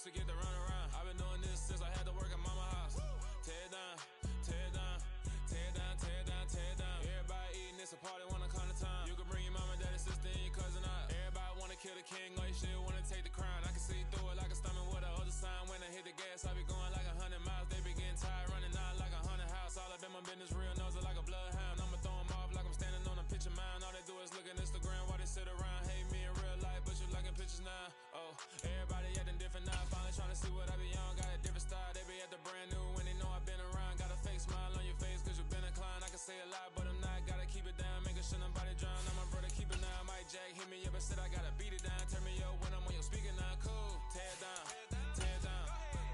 to get the run around. I've been doing this since I had to work at mama house. Tear it down, tear it down, tear it down, tear it down, tear it down. Everybody eating, it's a party, wanna come to time. You can bring your mama, daddy, sister, and your cousin out. Everybody wanna kill the king, like shit, wanna take the crown. I can see through it like a stomach with a other sign. When I hit the gas, I be going like 100 miles. They be getting tired, running out like 100 house. All up in my business, real nose like a bloodhound. I'ma throw them off like I'm standing on a picture mound. All they do is look at Instagram while they sit around. Hate me in real life, but you liking pictures now. Oh, everybody acting different now. Finally trying to see what I be on. Got a different style, they be at the brand new when they know I've been around. Got a fake smile on your face cause you been inclined. I can say a lot, but I'm not. Gotta keep it down, making sure nobody drown. I'm my brother, keep it now. Mike Jack hit me up and said I gotta beat it down. Turn me up when I'm on your speaker now. Cool, tear it down, tear it down,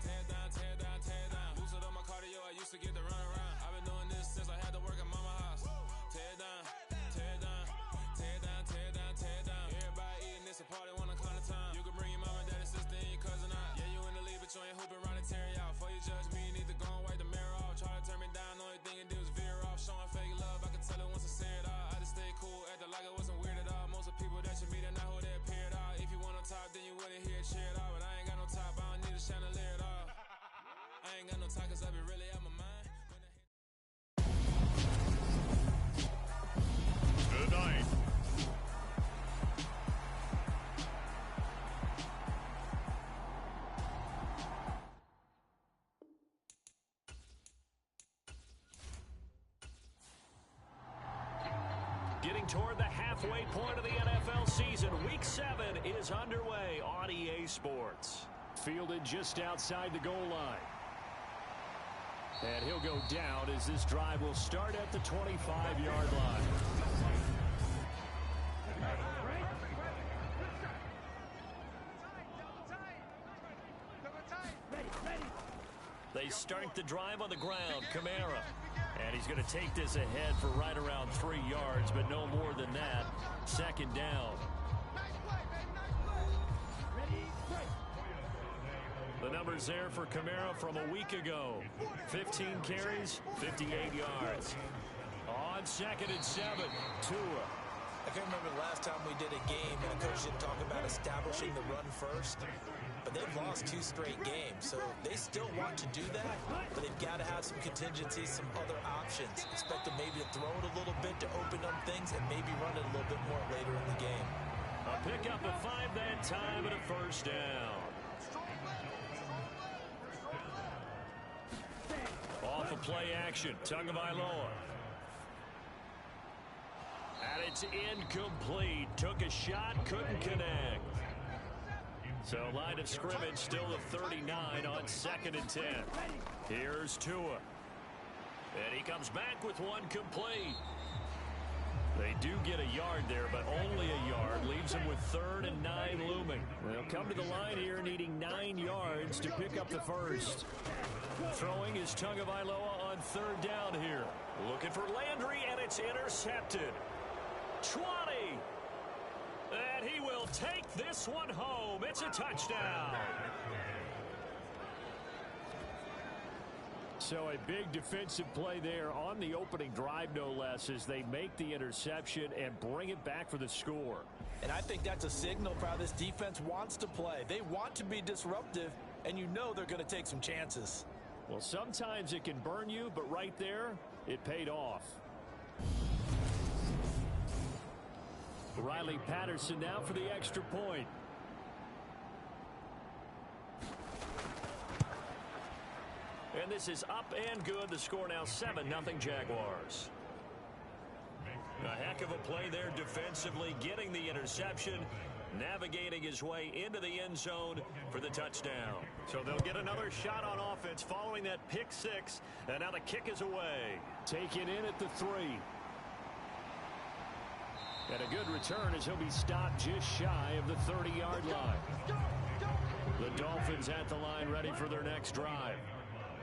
tear it down, tear it down, tear it down. Boosted on my cardio, I used to get the run around. I've been doing this since I had to work at mama house. Tear it down, tear it down, tear it down, tear it down, tear it down. Everybody eating, it's a party, wanna come to time. You can bring your mama, daddy, sister, and your cousin out. Yeah, you in the league, but you ain't hooping around and tear out. Before you judge me, you need to go and wipe the mirror off. Try to turn me down, the only thing you do is veer off. Showing fake love, I can tell it once I say it all. I just stay cool, acting like it wasn't weird at all. Most of the people that you meet are not who they appear at all. If you want on top, then you wouldn't hear it cheer at all. But I ain't got no top, I don't need a chandelier at all. I ain't got no top, cause I be really out my mind. Good night. Getting toward the halfway point of the NFL season, Week 7 is underway on EA Sports. Fielded just outside the goal line. And he'll go down as this drive will start at the 25-yard line. They start the drive on the ground. Kamara. And he's going to take this ahead for right around 3 yards, but no more than that. Second down. The numbers there for Kamara from a week ago. 15 carries, 58 yards. On 2nd and 7, Tua. I can't remember the last time we did a game and a coach didn't talk about establishing the run first. But they've lost 2 straight games, so they still want to do that, but they've got to have some contingencies, some other options. Expect them maybe to throw it a little bit to open up things and maybe run it a little bit more later in the game. A pickup of 5 that time and a first down. Off of play action, Tagovailoa. And it's incomplete. Took a shot, couldn't connect. So line of scrimmage still the 39 on 2nd and 10. Here's Tua. And he comes back with one complete. They do get a yard there, but only a yard. Leaves him with 3rd and 9 looming. They'll come to the line here needing 9 yards to pick up the first. Throwing is Tagovailoa on 3rd down here. Looking for Landry, and it's intercepted. 20. And he will take this one home. It's a touchdown. So a big defensive play there on the opening drive, no less, as they make the interception and bring it back for the score. And I think that's a signal for how this defense wants to play. They want to be disruptive, and you know they're going to take some chances. Well, sometimes it can burn you, but right there, it paid off. Riley Patterson now for the extra point. And this is up and good. The score now 7-0 Jaguars. A heck of a play there defensively, getting the interception, navigating his way into the end zone for the touchdown. So they'll get another shot on offense following that pick 6, and now the kick is away. Taken in at the 3. And a good return as he'll be stopped just shy of the 30-yard line. The Dolphins at the line ready for their next drive.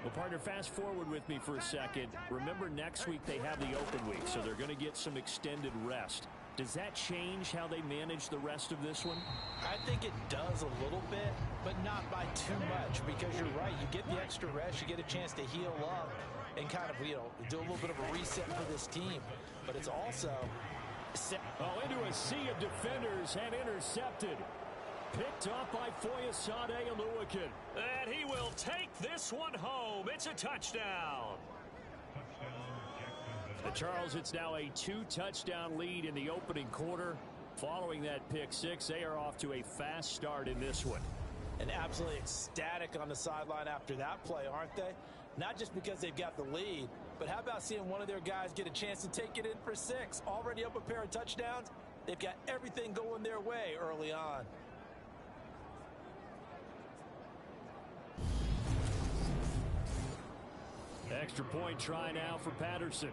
Well, partner, fast forward with me for a second. Remember, next week they have the open week, so they're going to get some extended rest. Does that change how they manage the rest of this one? I think it does a little bit, but not by too much, because you're right. You get the extra rest, you get a chance to heal up and kind of, do a little bit of a reset for this team. But it's also... into a sea of defenders and intercepted. Picked off by Foyesade Aluakin. And he will take this one home. It's a touchdown. And Charles, it's now a 2-touchdown lead in the opening quarter. Following that pick six, they are off to a fast start in this one. And absolutely ecstatic on the sideline after that play, aren't they? Not just because they've got the lead, but how about seeing one of their guys get a chance to take it in for 6? Already up a pair of touchdowns. They've got everything going their way early on. Extra point try now for Patterson.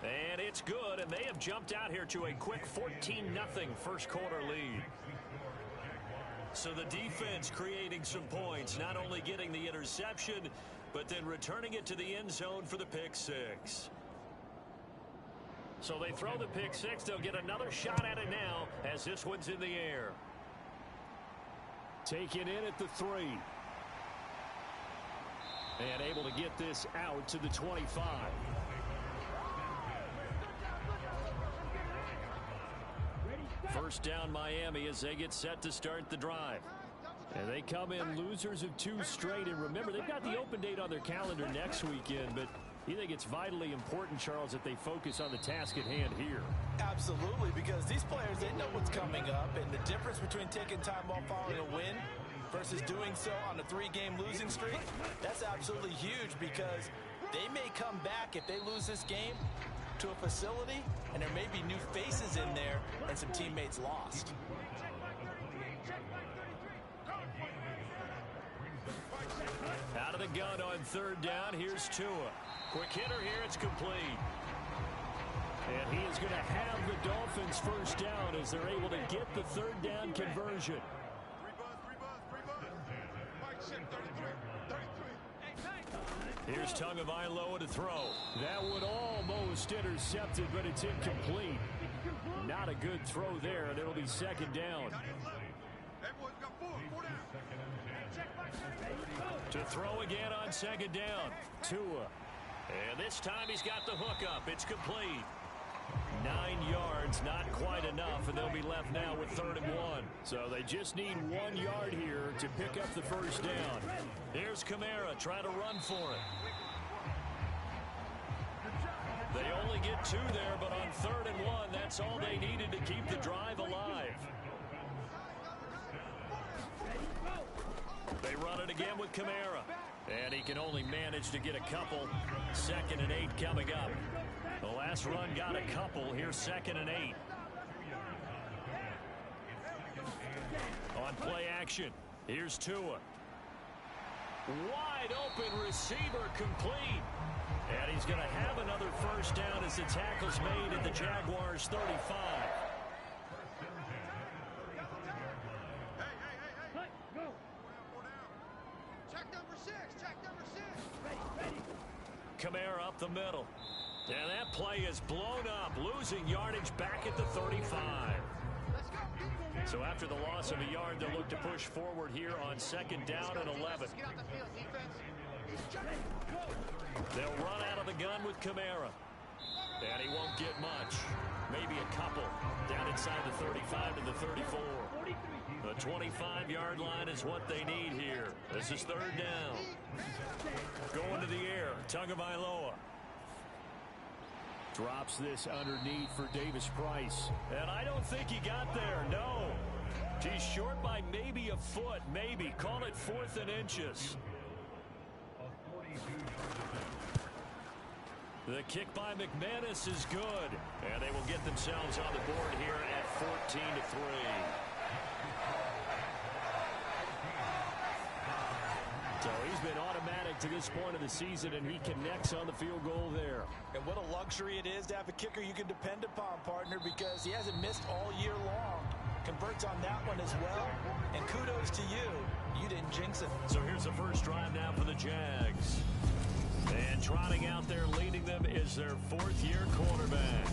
And it's good, and they have jumped out here to a quick 14-0 first quarter lead. So the defense creating some points, not only getting the interception, but then returning it to the end zone for the pick six. So they throw the pick six. They'll get another shot at it now as this one's in the air. Taken in at the 3. And able to get this out to the 25. First down Miami as they get set to start the drive. And they come in losers of 2 straight. And remember, they've got the open date on their calendar next weekend. But you think it's vitally important, Charles, that they focus on the task at hand here? Absolutely, because these players, they know what's coming up. And the difference between taking time off following a win versus doing so on a 3-game losing streak, that's absolutely huge, because they may come back if they lose this game to a facility, and there may be new faces in there and some teammates lost. Out of the gun on third down. Here's Tua. Quick hitter here. It's complete. And he is going to have the Dolphins first down as they're able to get the third down conversion. Here's Tagovailoa to throw. That would almost intercepted, but it's incomplete. Not a good throw there, and it'll be second down. To throw again on second down. Tua. And this time he's got the hook up. It's complete. 9 yards, not quite enough, and they'll be left now with 3rd and 1. So they just need 1 yard here to pick up the first down. Here's Kamara trying to run for it. They only get 2 there, but on 3rd and 1, that's all they needed to keep the drive alive. They run it again with Kamara. And he can only manage to get a couple. 2nd and 8 coming up. The last run got a couple. Here's 2nd and 8. On play action. Here's Tua. Wide open receiver complete. And he's going to have another first down as the tackle's made at the Jaguars' 35. Kamara up the middle. And that play is blown up, losing yardage back at the 35. So after the loss of a yard, they'll look to push forward here on 2nd down and 11. They'll run out of the gun with Kamara. And he won't get much. Maybe a couple. Down inside the 35 to the 34. The 25-yard line is what they need here. This is 3rd down. Going to the air. Tagovailoa. Drops this underneath for Davis Price. And I don't think he got there. No. He's short by maybe a foot. Maybe. Call it 4th and inches. The kick by McManus is good. And they will get themselves on the board here at 14-3. So he's been automatic to this point of the season, and he connects on the field goal there. And what a luxury it is to have a kicker you can depend upon, partner, because he hasn't missed all year long. Converts on that one as well, and kudos to you. You didn't jinx it. So here's the first drive now for the Jags. And trotting out there leading them is their 4th-year quarterback.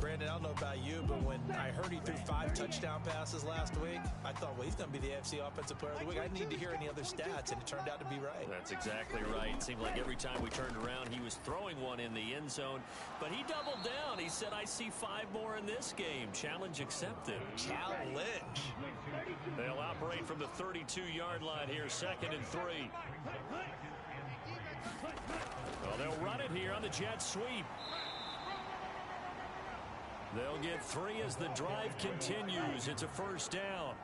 Brandon, I don't know about you, but when I heard he threw 5 touchdown passes last week, I thought, well, he's going to be the AFC Offensive Player of the Week. I didn't need to hear any other stats, and it turned out to be right. That's exactly right. It seemed like every time we turned around, he was throwing one in the end zone. But he doubled down. He said, I see 5 more in this game. Challenge accepted. Challenge. They'll operate from the 32-yard line here, 2nd and 3. Well, they'll run it here on the jet sweep. They'll get 3 as the drive continues. It's a first down.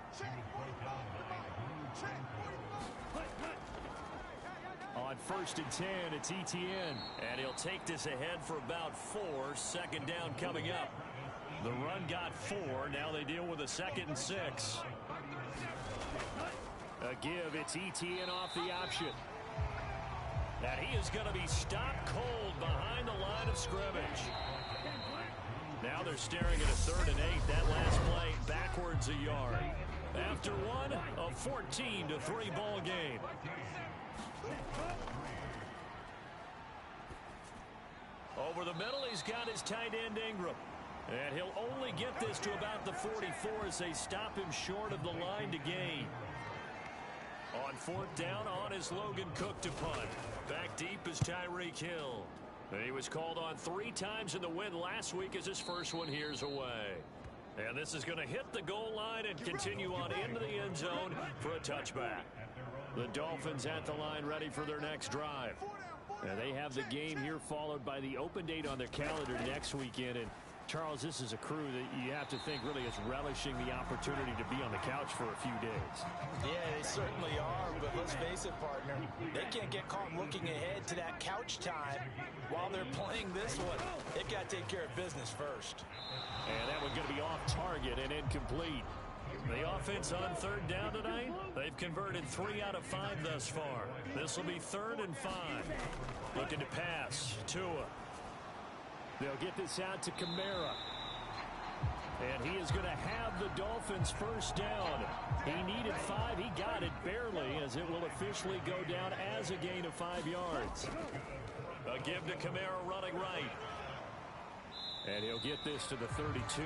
On 1st and 10, it's Etienne. And he'll take this ahead for about 4. 2nd down coming up. The run got 4. Now they deal with a 2nd and 6. A give. It's Etienne off the option. And he is going to be stopped cold behind the line of scrimmage. Now they're staring at a 3rd and 8. That last play backwards a yard. After one, a 14-3 ball game. Over the middle, he's got his tight end Ingram. And he'll only get this to about the 44 as they stop him short of the line to gain. On 4th down, on is Logan Cook to punt. Back deep is Tyreek Hill. He was called on 3 times in the win last week as his first one here's away. And this is going to hit the goal line and continue on into the end zone for a touchback. The Dolphins at the line ready for their next drive. And they have the game here followed by the open date on their calendar next weekend. And Charles, this is a crew that you have to think really is relishing the opportunity to be on the couch for a few days. Yeah, they certainly are, but let's face it, partner. They can't get caught looking ahead to that couch time while they're playing this one. They've got to take care of business first. And that one's going to be off target and incomplete. The offense on 3rd down tonight, they've converted 3 out of 5 thus far. This will be 3rd and 5. Looking to pass. Tua. They'll get this out to Kamara. And he is going to have the Dolphins first down. He needed 5. He got it barely as it will officially go down as a gain of 5 yards. A give to Kamara running right. And he'll get this to the 32.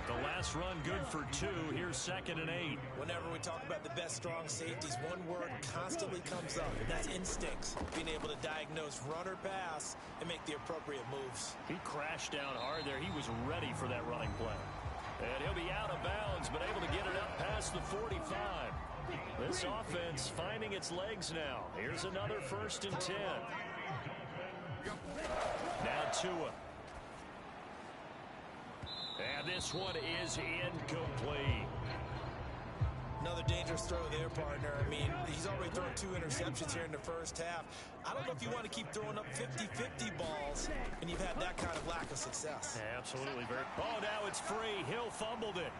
The last run good for 2. Here's 2nd and 8. Whenever we talk about the best strong safeties, one word constantly comes up, and that's instincts. Being able to diagnose run or pass and make the appropriate moves. He crashed down hard there. He was ready for that running play. And he'll be out of bounds, but able to get it up past the 45. This offense finding its legs now. Here's another 1st and 10. Now Tua. And this one is incomplete. Another dangerous throw there, partner. I mean, he's already thrown 2 interceptions here in the first half. I don't know if you want to keep throwing up 50-50 balls when you've had that kind of lack of success. Yeah, absolutely. Oh, now it's free. Hill fumbled it.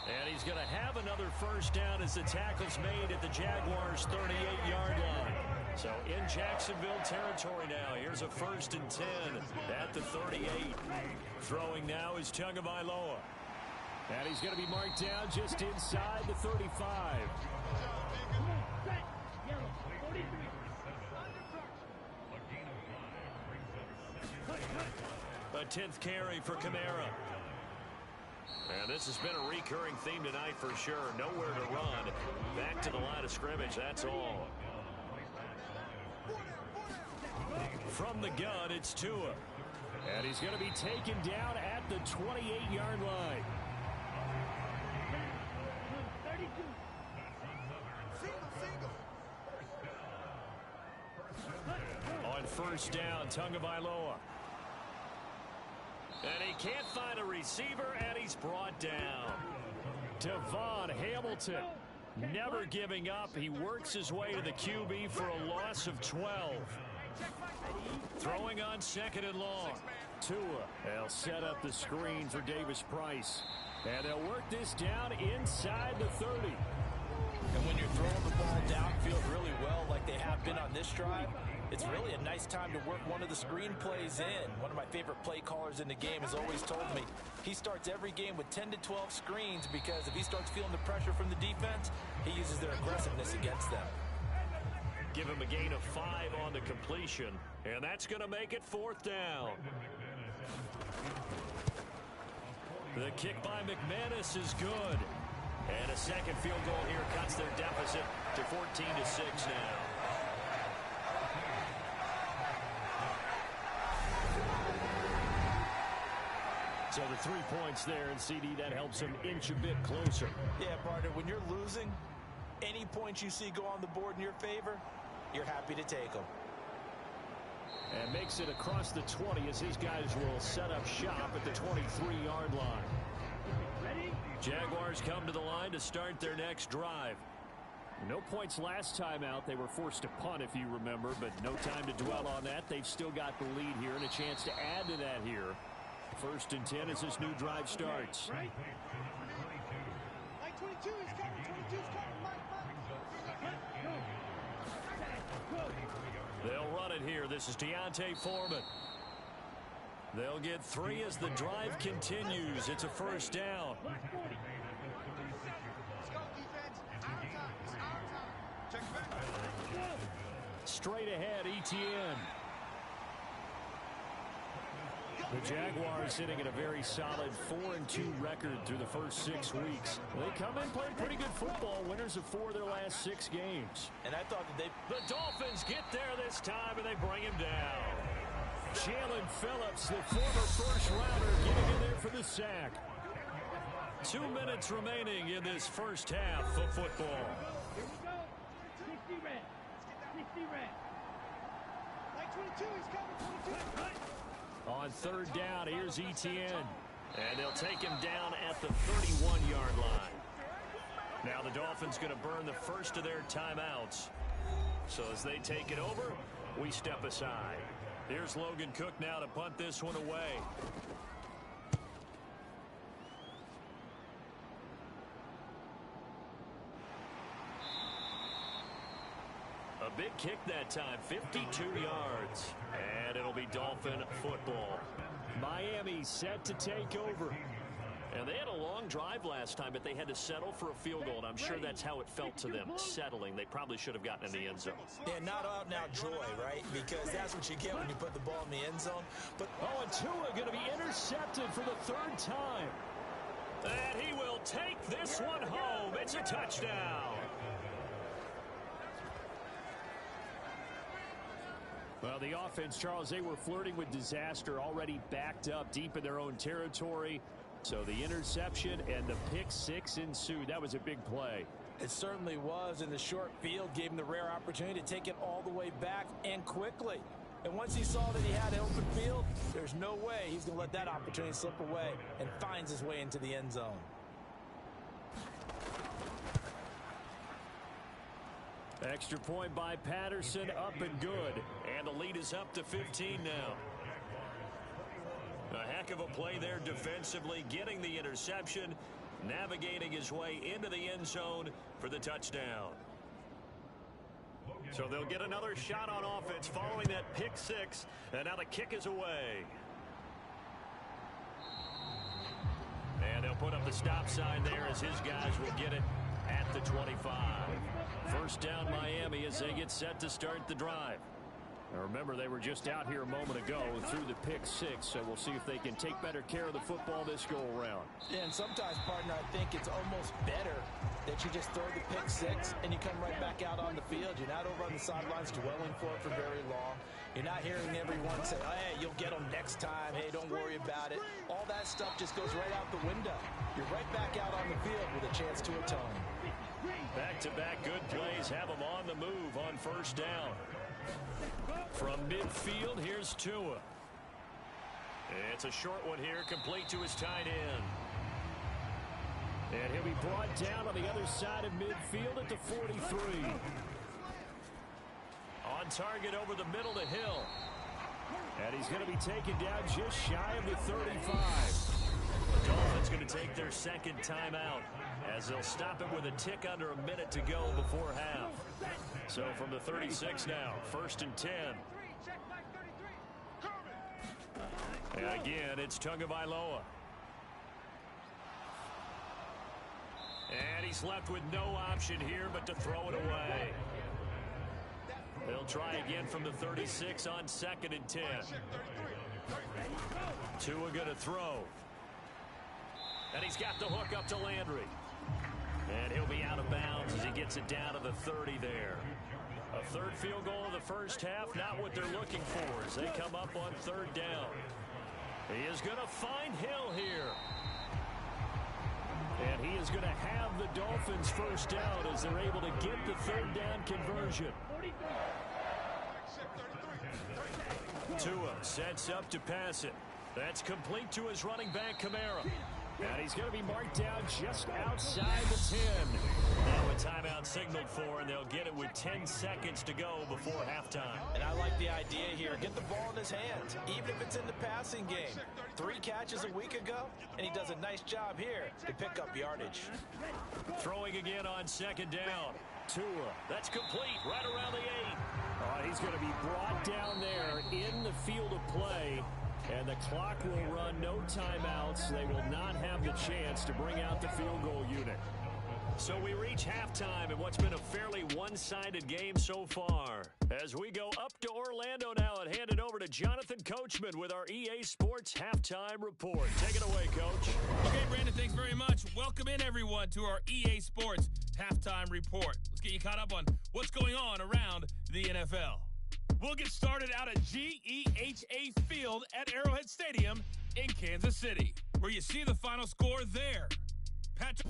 And he's going to have another first down as the tackle's made at the Jaguars' 38-yard line. So in Jacksonville territory now. Here's a 1st and 10 at the 38. Throwing now is Tagovailoa. And he's going to be marked down just inside the 35. A 10th carry for Kamara. And this has been a recurring theme tonight for sure. Nowhere to run. Back to the line of scrimmage, that's all. From the gun, it's Tua. And he's going to be taken down at the 28-yard line. On 1st down, Tagovailoa. And he can't find a receiver, and he's brought down. Devon Hamilton, never giving up. He works his way to the QB for a loss of 12. Throwing on 2nd and long. Tua. They'll set up the screen for Davis Price. And they'll work this down inside the 30. And when you're throwing the ball downfield really well like they have been on this drive, it's really a nice time to work one of the screen plays in. One of my favorite play callers in the game has always told me he starts every game with 10 to 12 screens because if he starts feeling the pressure from the defense, he uses their aggressiveness against them. Give him a gain of 5 on the completion, and that's going to make it 4th down. The kick by McManus is good. And a second field goal here cuts their deficit to 14-6 now. So the 3 points there, and CD, that helps them inch a bit closer. Yeah, partner, when you're losing, any points you see go on the board in your favor, you're happy to take them. And makes it across the 20 as his guys will set up shop at the 23-yard line. Jaguars come to the line to start their next drive. No points last time out. They were forced to punt, if you remember, but no time to dwell on that. They've still got the lead here and a chance to add to that here. 1st and 10 as this new drive starts. Like 22 is coming. 22 is coming. They'll run it here. This is Deontay Foreman. They'll get 3 as the drive continues. It's a first down. Let's go, defense. Our time. It's our time. Check back. Straight ahead, ETN. The Jaguars sitting at a very solid 4-2 record through the first 6 weeks. They come in playing pretty good football, winners of 4 of their last 6 games. And I thought that The Dolphins get there this time, and they bring him down. Jalen Phillips, the former first-rounder, getting in there for the sack. 2 minutes remaining in this first half of football. Here we go. 60 red. 60 red. Like 22 is coming. 22. On 3rd down, here's ETN. And they'll take him down at the 31-yard line. Now the Dolphins going to burn the first of their timeouts. So as they take it over, we step aside. Here's Logan Cook now to punt this one away. A big kick that time, 52 yards. And it'll be Dolphin football. Miami set to take over. And they had a long drive last time, but they had to settle for a field goal, and I'm sure that's how it felt to them, settling. They probably should have gotten in the end zone. Yeah, not out and out joy, right? Because that's what you get when you put the ball in the end zone. But and Tua going to be intercepted for the 3rd time. And he will take this one home. It's a touchdown. Well, the offense, Charles, they were flirting with disaster, already backed up deep in their own territory. So the interception and the pick 6 ensued. That was a big play. it certainly was, and the short field gave him the rare opportunity to take it all the way back and quickly. And once he saw that he had an open field, there's no way he's going to let that opportunity slip away, and finds his way into the end zone. Extra point by Patterson, up and good. And the lead is up to 15 now. A heck of a play there defensively, getting the interception, navigating his way into the end zone for the touchdown. So they'll get another shot on offense following that pick six, and now the kick is away. And they'll put up the stop sign there as his guys will get it at the 25. First down Miami as they get set to start the drive. Now remember, they were just out here a moment ago through the pick six, so we'll see if they can take better care of the football this go around. Yeah, and sometimes, partner, I think it's almost better that you just throw the pick six and you come right back out on the field. You're not over on the sidelines dwelling for it for very long. You're not hearing everyone say, hey, you'll get them next time. Hey, don't worry about it. All that stuff just goes right out the window. You're right back out on the field with a chance to atone. Back-to-back good plays have them on the move on first down. From midfield, here's Tua. It's a short one here, complete to his tight end. And he'll be brought down on the other side of midfield at the 43. On target over the middle to Hill. And he's going to be taken down just shy of the 35. The Dolphins going to take their second timeout as they'll stop it with a tick under a minute to go before half. So from the 36 now, 1st and 10. And again, it's Tagovailoa. And he's left with no option here but to throw it away. They'll try again from the 36 on 2nd and 10. Tua going to throw. And he's got the hook up to Landry. And he'll be out of bounds as he gets it down to the 30 there. A third field goal of the first half, not what they're looking for as they come up on 3rd down. He is going to find Hill here. And he is going to have the Dolphins first down as they're able to get the 3rd down conversion. Tua sets up to pass it. That's complete to his running back, Kamara. And he's going to be marked down just outside the 10. Now a timeout signaled for, and they'll get it with 10 seconds to go before halftime. And I like the idea here. Get the ball in his hands, even if it's in the passing game. 3 catches a week ago, and he does a nice job here to pick up yardage. Throwing again on 2nd down. Tua, that's complete right around the 8. He's going to be brought down there in the field of play. And the clock will run, no timeouts. They will not have the chance to bring out the field goal unit. So we reach halftime in what's been a fairly one-sided game so far. As we go up to Orlando now and hand it over to Jonathan Coachman with our EA Sports Halftime Report. Take it away, Coach. Okay, Brandon, thanks very much. Welcome in, everyone, to our EA Sports Halftime Report. Let's get you caught up on what's going on around the NFL. We'll get started out at GEHA Field at Arrowhead Stadium in Kansas City, where you see the final score there.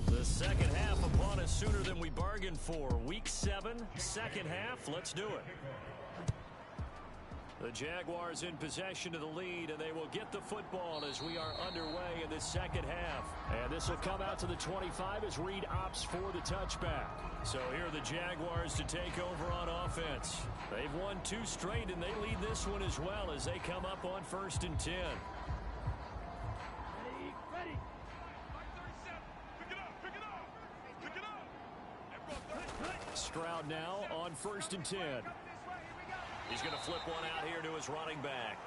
The second half upon us sooner than we bargained for. Week 7, second half. Let's do it. The Jaguars in possession of the lead, and they will get the football as we are underway in this second half. And this will come out to the 25 as Reed opts for the touchback. So here are the Jaguars to take over on offense. They've won 2 straight, and they lead this one as well as they come up on 1st and 10. Ready. Stroud now on 1st and 10. He's going to flip one out here to his running back.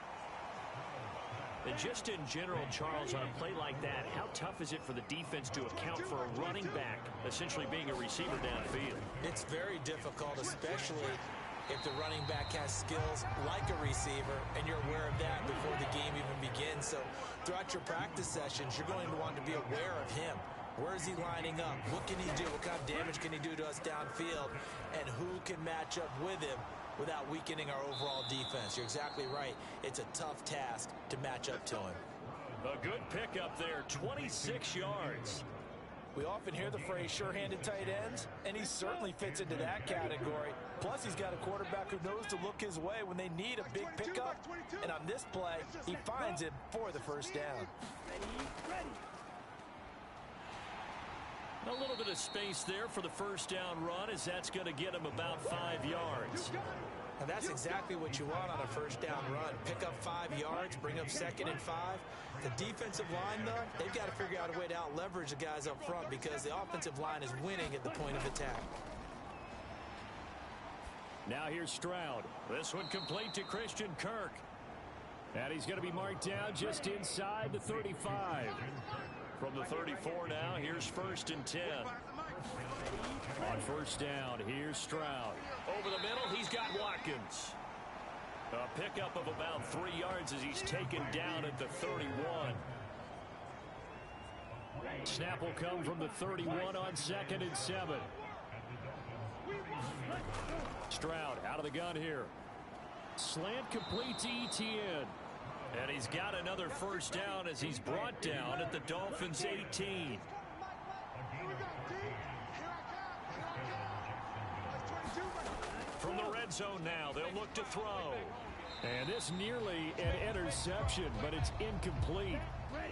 And just in general, Charles, on a play like that, how tough is it for the defense to account for a running back essentially being a receiver downfield? It's very difficult, especially if the running back has skills like a receiver, and you're aware of that before the game even begins. So throughout your practice sessions, you're going to want to be aware of him. Where is he lining up? What can he do? What kind of damage can he do to us downfield? And who can match up with him without weakening our overall defense? You're exactly right. It's a tough task to match up to him. A good pickup there, 26 yards. We often hear the phrase sure-handed tight ends, and he certainly fits into that category. Plus, he's got a quarterback who knows to look his way when they need a big pickup. And on this play, he finds him for the first down. Ready. A little bit of space there for the first down run as that's going to get him about 5 yards. And that's exactly what you want on a first down run. Pick up 5 yards, bring up 2nd and 5. The defensive line, though, they've got to figure out a way to out-leverage the guys up front because the offensive line is winning at the point of attack. Now here's Stroud. This one complete to Christian Kirk. And he's going to be marked down just inside the 35. From the 34 now, here's 1st and 10. On 1st down, here's Stroud. Over the middle, he's got Watkins. A pickup of about 3 yards as he's taken down at the 31. Snap will come from the 31 on 2nd and 7. Stroud out of the gun here. Slant complete to Etienne. And he's got another first down as he's brought down at the Dolphins 18. From the red zone now, they'll look to throw. And this nearly an interception, but it's incomplete.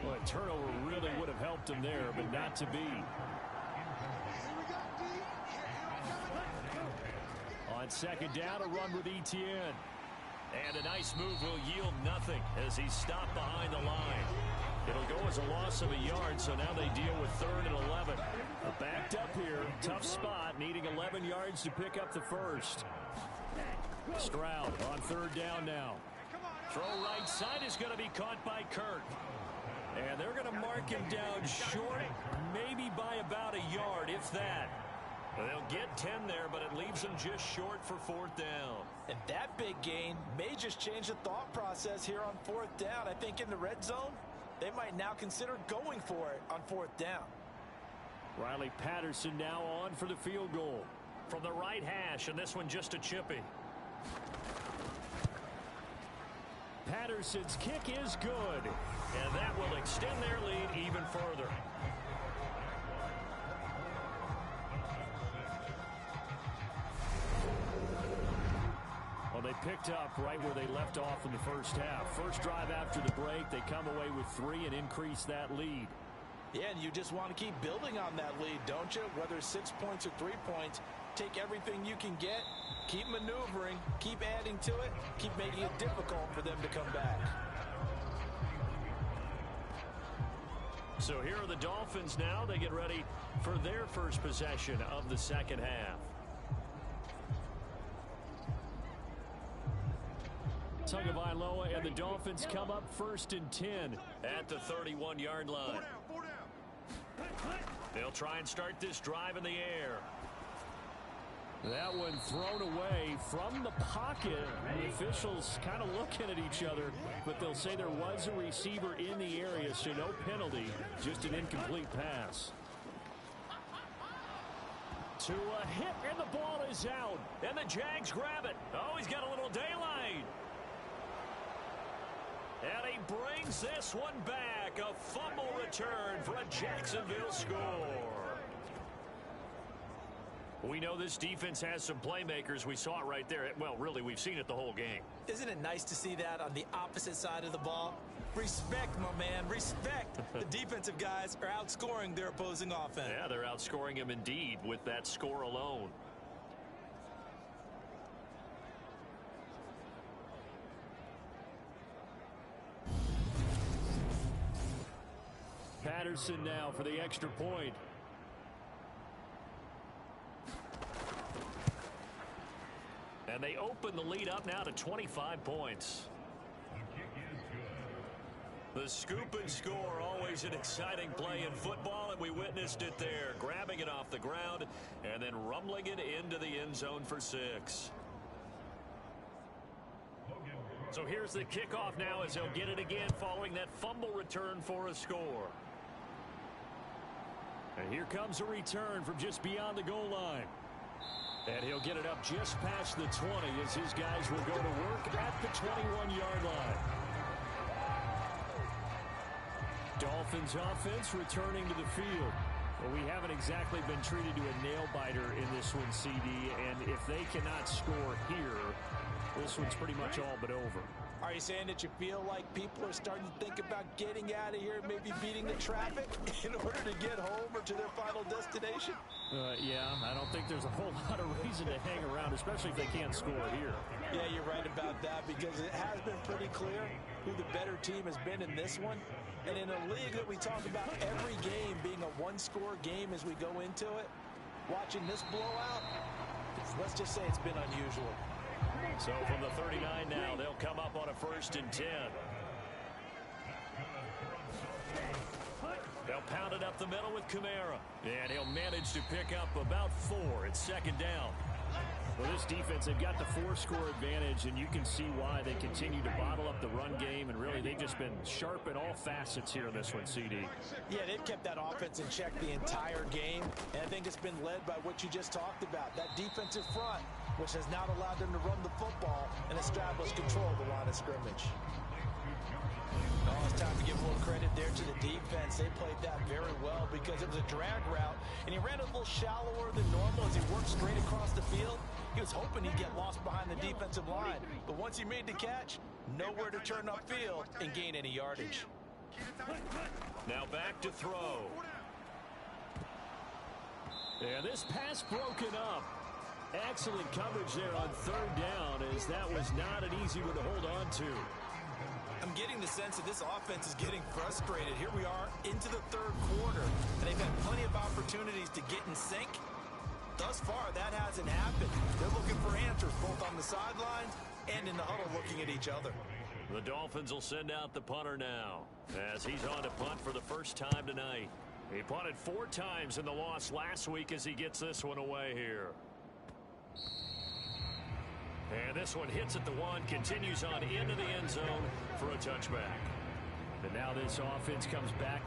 Well, a turnover really would have helped him there, but not to be. On 2nd down, a run with Etienne. And a nice move will yield nothing as he's stopped behind the line. It'll go as a loss of a yard, so now they deal with 3rd and 11. Backed up here, tough spot, needing 11 yards to pick up the first. Stroud on 3rd down now. Throw right side is going to be caught by Kirk. And they're going to mark him down short, maybe by about a yard, if that. They'll get 10 there, but it leaves them just short for 4th down. And that big gain may just change the thought process here on 4th down. I think in the red zone, they might now consider going for it on 4th down. Riley Patterson now on for the field goal. From the right hash, and this one just a chippy. Patterson's kick is good, and that will extend their lead even further. Well, they picked up right where they left off in the first half. First drive after the break, they come away with 3 and increase that lead. Yeah, and you just want to keep building on that lead, don't you? Whether it's 6 points or 3 points, take everything you can get, keep maneuvering, keep adding to it, keep making it difficult for them to come back. So here are the Dolphins now. They get ready for their first possession of the second half. Tagovailoa and the Dolphins come up 1st and 10 at the 31-yard line. They'll try and start this drive in the air. That one thrown away from the pocket. The officials kind of looking at each other, but they'll say there was a receiver in the area, so no penalty, just an incomplete pass. To a hit, and the ball is out, and the Jags grab it. Oh, he's got a little daylight. And he brings this one back. A fumble return for a Jacksonville score. We know this defense has some playmakers. We saw it right there. Well, really, we've seen it the whole game. Isn't it nice to see that on the opposite side of the ball? Respect, my man, respect. The defensive guys are outscoring their opposing offense. Yeah, they're outscoring them indeed with that score alone. Patterson now for the extra point. And they open the lead up now to 25 points. The scoop and score, always an exciting play in football, and we witnessed it there. Grabbing it off the ground and then rumbling it into the end zone for 6. So here's the kickoff now as they'll get it again following that fumble return for a score. And here comes a return from just beyond the goal line. And he'll get it up just past the 20 as his guys will go to work at the 21-yard line. Dolphins offense returning to the field. Well, we haven't exactly been treated to a nail-biter in this one, CD, and if they cannot score here, this one's pretty much all but over. Are you saying that you feel like people are starting to think about getting out of here, maybe beating the traffic in order to get home or to their final destination? Yeah, I don't think there's a whole lot of reason to hang around, especially if they can't score here. Yeah, you're right about that because it has been pretty clear who the better team has been in this one. And in a league that we talk about every game being a one-score game as we go into it, watching this blowout, let's just say it's been unusual. So from the 39 now, they'll come up on a 1st and 10. They'll pound it up the middle with Kamara. And he'll manage to pick up about 4 at 2nd down. Well, this defense, they've got the 4-score advantage, and you can see why they continue to bottle up the run game, and really they've just been sharp in all facets here in this one, CD. Yeah, they've kept that offense in check the entire game, and I think it's been led by what you just talked about, that defensive front, which has not allowed them to run the football and establish control of the line of scrimmage. Oh, it's time to give a little credit there to the defense. They played that very well because it was a drag route, and he ran a little shallower than normal as he worked straight across the field. He was hoping he'd get lost behind the defensive line, but once he made the catch, nowhere to turn upfield and gain any yardage. Now back to throw. Yeah, this pass broken up. Excellent coverage there on 3rd down, as that was not an easy one to hold on to. I'm getting the sense that this offense is getting frustrated. Here we are into the 3rd quarter, and they've had plenty of opportunities to get in sync. Thus far, that hasn't happened. They're looking for answers both on the sidelines and in the huddle looking at each other. The Dolphins will send out the punter now as he's on to punt for the first time tonight. He punted 4 times in the loss last week as he gets this one away here. And this one hits at the 1, continues on into the end zone for a touchback. And now this offense comes back.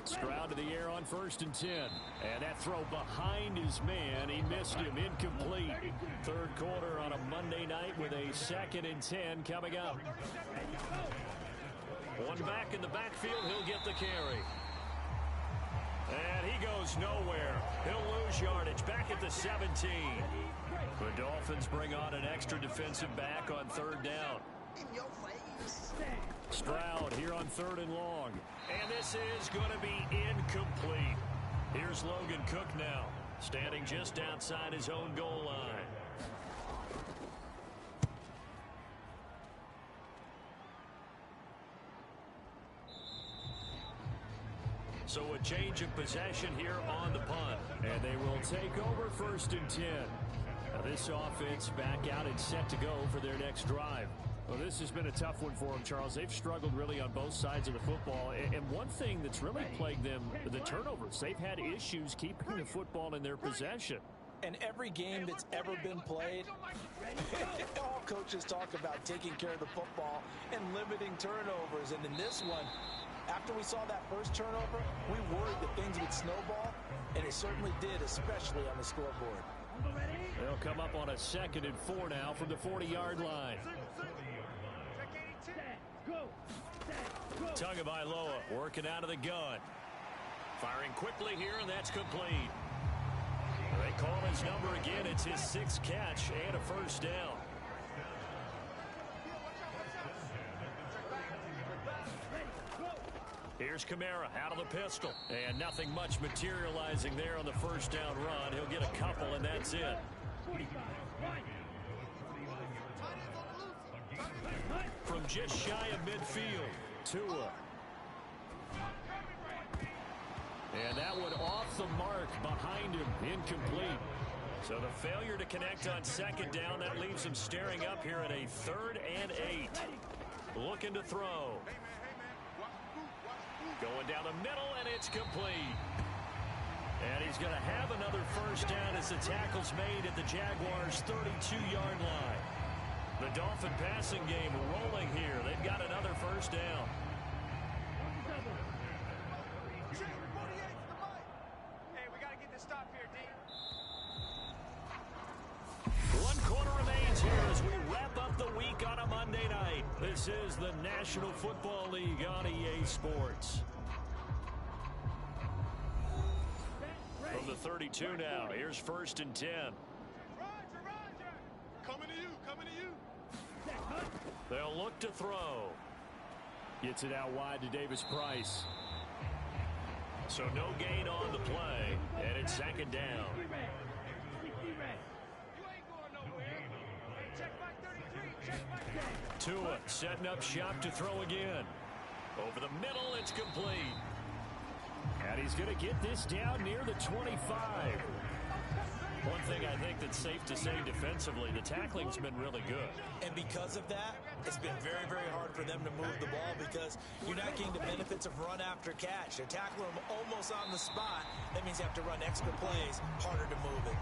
Stroud to the air on 1st and 10. And that throw behind his man. He missed him. Incomplete. Third quarter on a Monday night with a 2nd and 10 coming up. One back in the backfield. He'll get the carry. And he goes nowhere. He'll lose yardage back at the 17. The Dolphins bring on an extra defensive back on 3rd down. Stroud here on 3rd and long. And this is going to be incomplete. Here's Logan Cook now, standing just outside his own goal line. So a change of possession here on the punt. And they will take over 1st and 10. Now this offense back out and set to go for their next drive. Well, this has been a tough one for them, Charles. They've struggled really on both sides of the football. And one thing that's really plagued them, the turnovers. They've had issues keeping the football in their possession. And every game that's ever been played, all coaches talk about taking care of the football and limiting turnovers. And in this one, after we saw that first turnover, we worried that things would snowball, and it certainly did, especially on the scoreboard. They'll come up on a 2nd and 4 now from the 40-yard line. Tagovailoa working out of the gun. Firing quickly here, and that's complete. They call his number again. It's his 6th catch and a 1st down. Here's Kamara out of the pistol. And nothing much materializing there on the 1st down run. He'll get a couple, and that's it. From just shy of midfield, Tua. And that one off the mark behind him, incomplete. So the failure to connect on 2nd down, that leaves him staring up here at a 3rd and 8. Looking to throw. Going down the middle, and it's complete. And he's going to have another 1st down as the tackle's made at the Jaguars' 32-yard line. The Dolphin passing game rolling here. They've got another 1st down. Hey, we got to get this stop here, D. 1 quarter remains here as we wrap up the week on a Monday night. This is the National Football League on EA Sports. the 32 now. Here's 1st and 10. Roger. Coming to you. They'll look to throw. Gets it out wide to Davis Price. So no gain on the play, and it's 2nd down. Tua setting up shop to throw again. Over the middle, it's complete. And he's going to get this down near the 25. One thing I think that's safe to say defensively, the tackling's been really good. And because of that, it's been very, very hard for them to move the ball because you're not getting the benefits of run after catch. They're tackling them almost on the spot. That means you have to run extra plays, harder to move it.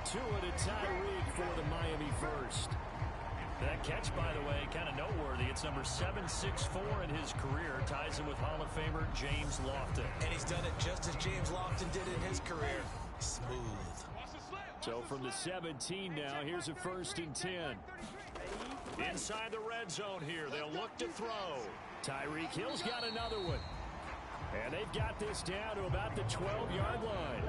Tua to Tyreek for the Miami first. That catch, by the way, kind of noteworthy. It's number 764 in his career. Ties him with Hall of Famer James Lofton. And he's done it just as James Lofton did in his career. Smooth. So from the 17 now, here's a 1st and 10. Inside the red zone here. They'll look to throw. Tyreek Hill's got another one. And they've got this down to about the 12-yard line.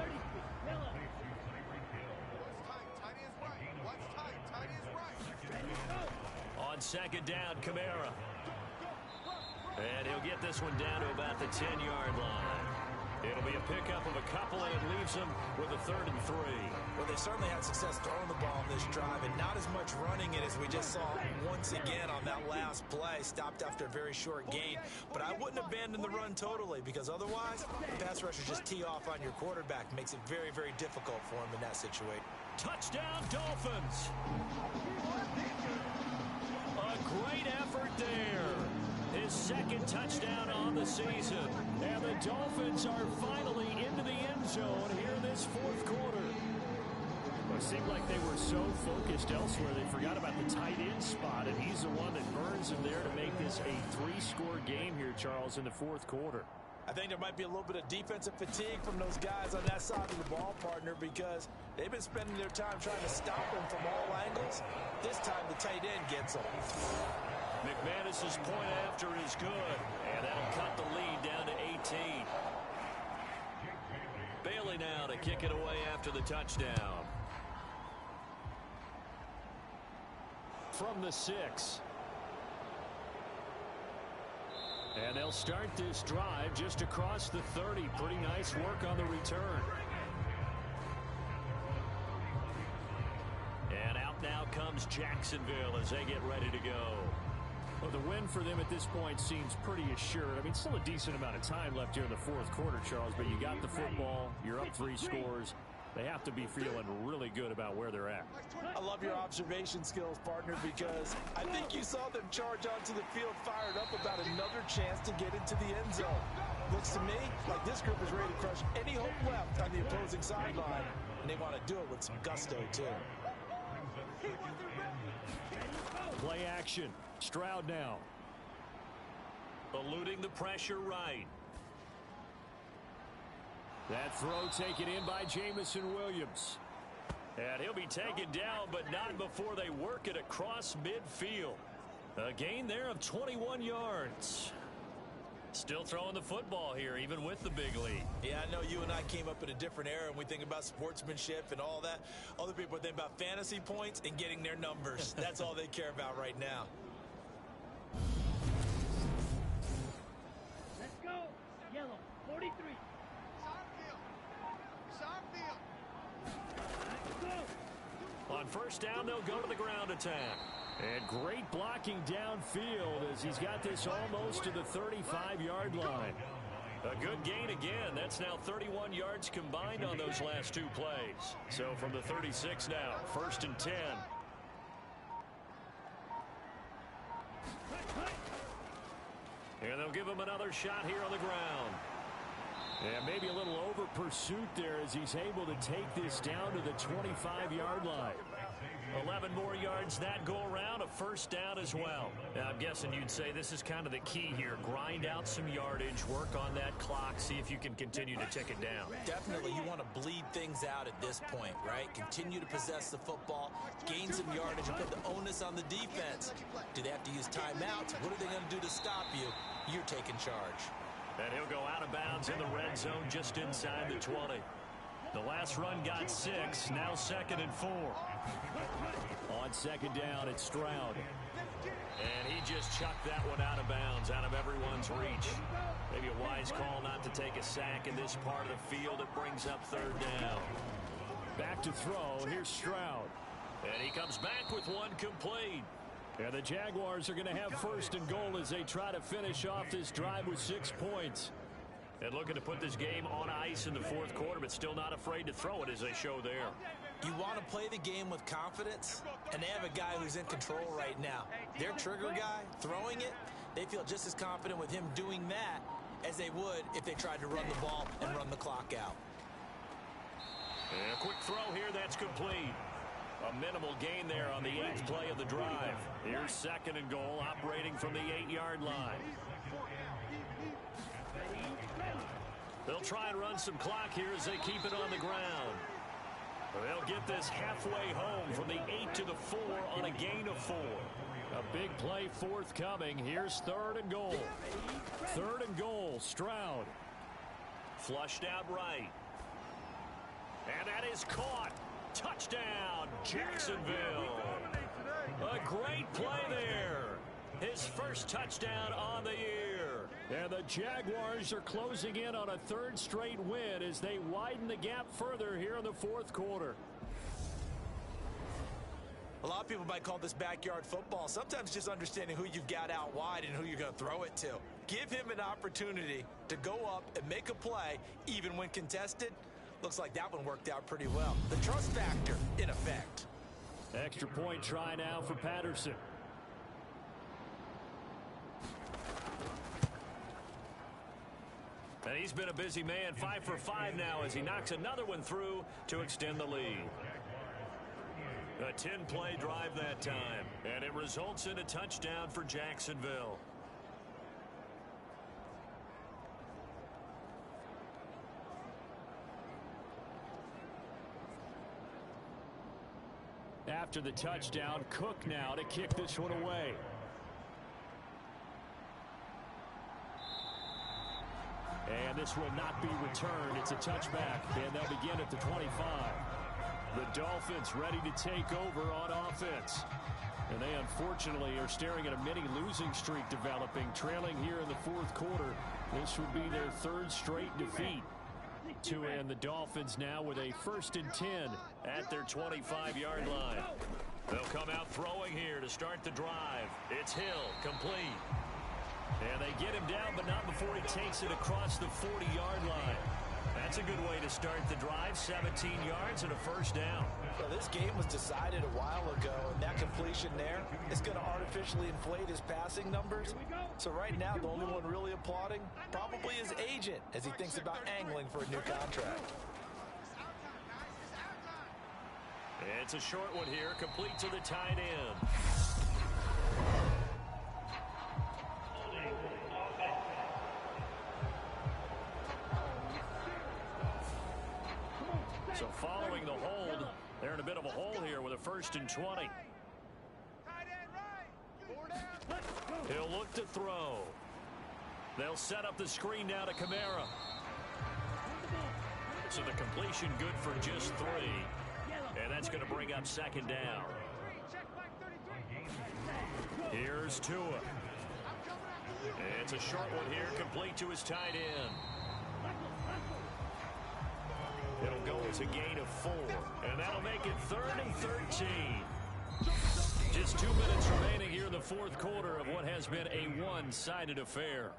On 2nd down, Kamara. And he'll get this one down to about the 10-yard line. It'll be a pickup of a couple, and it leaves them with a 3rd and 3. Well, they certainly had success throwing the ball in this drive, and not as much running it as we just saw once again on that last play. Stopped after a very short gain. But I wouldn't abandon the run totally, because otherwise, the pass rushers just tee off on your quarterback. Makes it very, very difficult for him in that situation. Touchdown, Dolphins! A great effort there. His 2nd touchdown on the season. And the Dolphins are finally into the end zone here in this 4th quarter. Well, it seemed like they were so focused elsewhere they forgot about the tight end spot, and he's the one that burns them there to make this a 3-score game here, Charles, in the 4th quarter. I think there might be a little bit of defensive fatigue from those guys on that side of the ball, partner, because they've been spending their time trying to stop them from all angles. This time the tight end gets them. McManus's point after is good, and that'll cut the lead down to 18. Bailey now to kick it away after the touchdown. From the 6. And they'll start this drive just across the 30. Pretty nice work on the return. And out now comes Jacksonville as they get ready to go. Well, the win for them at this point seems pretty assured. I mean, still a decent amount of time left here in the 4th quarter, Charles, but you got the football. You're up 3 scores. They have to be feeling really good about where they're at. I love your observation skills, partner, because I think you saw them charge onto the field fired up about another chance to get into the end zone. Looks to me like this group is ready to crush any hope left on the opposing sideline, and they want to do it with some gusto, too. Play action. Stroud now. Eluding the pressure right. That throw taken in by Jamison Williams. And he'll be taken down, but not before they work it across midfield. A gain there of 21 yards. Still throwing the football here, even with the big lead. Yeah, I know you and I came up in a different era, and we think about sportsmanship and all that. Other people think about fantasy points and getting their numbers. That's all they care about right now. Let's go. Yellow, 43. On 1st down, they'll go to the ground attack. And great blocking downfield as he's got this almost to the 35-yard line. A good gain again. That's now 31 yards combined on those last 2 plays. So from the 36 now, 1st and 10. And they'll give him another shot here on the ground. And maybe a little over pursuit there as he's able to take this down to the 25-yard line. 11 more yards that go around, a 1st down as well. Now, I'm guessing you'd say this is kind of the key here. Grind out some yardage, work on that clock, see if you can continue to tick it down. Definitely, you want to bleed things out at this point, right? Continue to possess the football, gain some yardage, and put the onus on the defense. Do they have to use timeouts? What are they going to do to stop you? You're taking charge. And he'll go out of bounds in the red zone just inside the 20. The last run got 6. Now 2nd and 4. On 2nd down, it's Stroud. And he just chucked that one out of bounds, out of everyone's reach. Maybe a wise call not to take a sack in this part of the field. It brings up 3rd down. Back to throw. Here's Stroud. And he comes back with one complete. And the Jaguars are going to have 1st and goal as they try to finish off this drive with 6 points. And looking to put this game on ice in the 4th quarter, but still not afraid to throw it as they show there. You want to play the game with confidence, and they have a guy who's in control right now. Their trigger guy, throwing it, they feel just as confident with him doing that as they would if they tried to run the ball and run the clock out. And a quick throw here, that's complete. A minimal gain there on the 8th play of the drive. Here's 2nd and goal, operating from the 8-yard line. They'll try and run some clock here as they keep it on the ground. They'll get this halfway home from the 8 to the 4 on a gain of 4. A big play forthcoming. Here's 3rd and goal. 3rd and goal, Stroud. Flushed out right. And that is caught. Touchdown, Jacksonville. A great play there. His first touchdown on the year. And the Jaguars are closing in on a 3rd straight win as they widen the gap further here in the 4th quarter. A lot of people might call this backyard football. Sometimes just understanding who you've got out wide and who you're going to throw it to. Give him an opportunity to go up and make a play, even when contested. Looks like that one worked out pretty well. The trust factor in effect. Extra point try now for Patterson. And he's been a busy man, 5 for 5 now as he knocks another one through to extend the lead. A 10-play drive that time, and it results in a touchdown for Jacksonville. After the touchdown, Cook now to kick this one away. And this will not be returned. It's a touchback, and they'll begin at the 25. The Dolphins ready to take over on offense. And they unfortunately are staring at a mini losing streak developing, trailing here in the 4th quarter. This would be their 3rd straight defeat. To end the Dolphins now with a 1st and 10 at their 25-yard line. They'll come out throwing here to start the drive. It's Hill, complete. And they get him down, but not before he takes it across the 40-yard line. That's a good way to start the drive, 17 yards and a 1st down. Well, this game was decided a while ago, and that completion there is going to artificially inflate his passing numbers. So right now, the only one really applauding probably his agent as he thinks about angling for a new contract. It's a short one here, complete to the tight end. So following the hold, they're in a bit of a hole here with a 1st and 20. He'll look to throw. They'll set up the screen now to Kamara. So the completion good for just 3. And that's going to bring up 2nd down. Here's Tua. It's a short one here, complete to his tight end. It'll go as a gain of 4, and that'll make it 3rd and 13. Just 2 minutes remaining here in the 4th quarter of what has been a one-sided affair.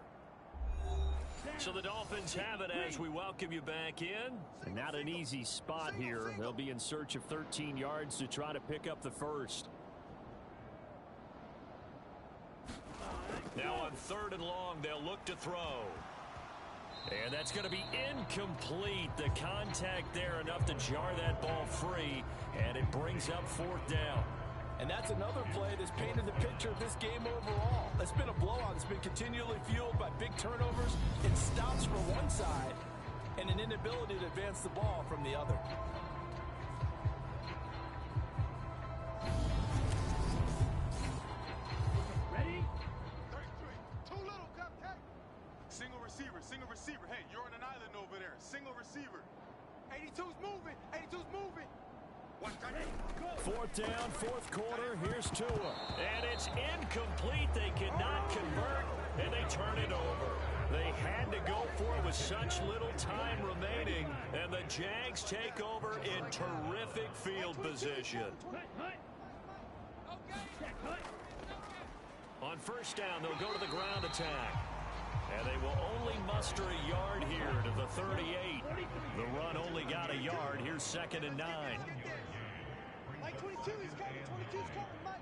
So the Dolphins have it as we welcome you back in. And not an easy spot here. They'll be in search of 13 yards to try to pick up the 1st. Now on 3rd and long, they'll look to throw. And that's going to be incomplete. The contact there enough to jar that ball free, and it brings up 4th down. And that's another play that's painted the picture of this game overall. It's been a blowout. It's been continually fueled by big turnovers and stops from one side and an inability to advance the ball from the other. Ready? 33. Too little, cupcake. Single receiver. Hey, you're on an island over there. Single receiver. 82's moving. 82's moving. Fourth down, fourth quarter. Here's Tua. And it's incomplete. They cannot convert, and they turn it over. They had to go for it with such little time remaining, and the Jags take over in terrific field position. On first down, they'll go to the ground attack. And they will only muster a yard here to the 38. The run only got a yard. Here's 2nd and 9. Like 22, he's coming. 22's coming. Mike.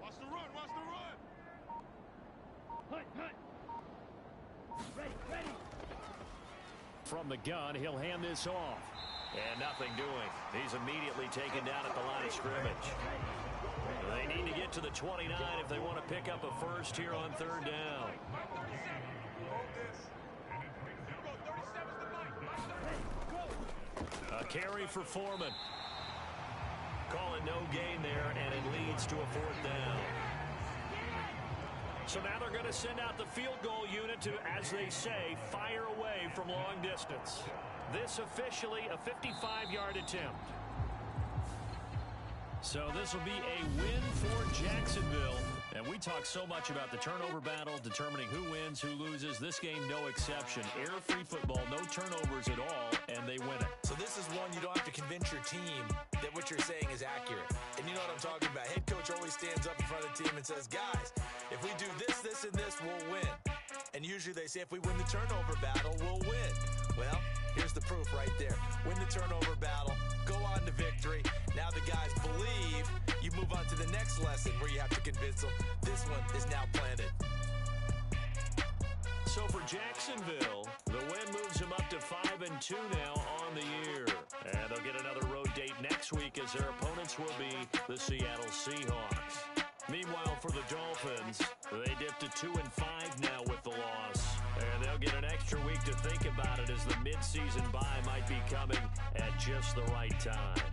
Watch the run. Watch the run. Ready. From the gun, he'll hand this off. And nothing doing. He's immediately taken down at the line of scrimmage. They need to get to the 29 if they want to pick up a first here on third down. A carry for Foreman. Calling no gain there, and it leads to a fourth down. So now they're going to send out the field goal unit to, as they say, fire away from long distance. This officially a 55-yard attempt. So this will be a win for Jacksonville. And we talk so much about the turnover battle, determining who wins, who loses. This game, no exception. Error-free football, no turnovers at all, and they win it. So this is one you don't have to convince your team that what you're saying is accurate. And you know what I'm talking about. Head coach always stands up in front of the team and says, guys, if we do this, this, and this, we'll win. And usually they say if we win the turnover battle, we'll win. Well, here's the proof right there. Win the turnover battle, go on to victory. Now the guys believe. You move on to the next lesson where you have to convince them. This one is now planted. So for Jacksonville, the win moves them up to 5-2 now on the year. And they'll get another road date next week as their opponents will be the Seattle Seahawks. Meanwhile, for the Dolphins, they dipped to 2-5 now with the loss. And they'll get an extra week to think about it as the midseason bye might be coming at just the right time.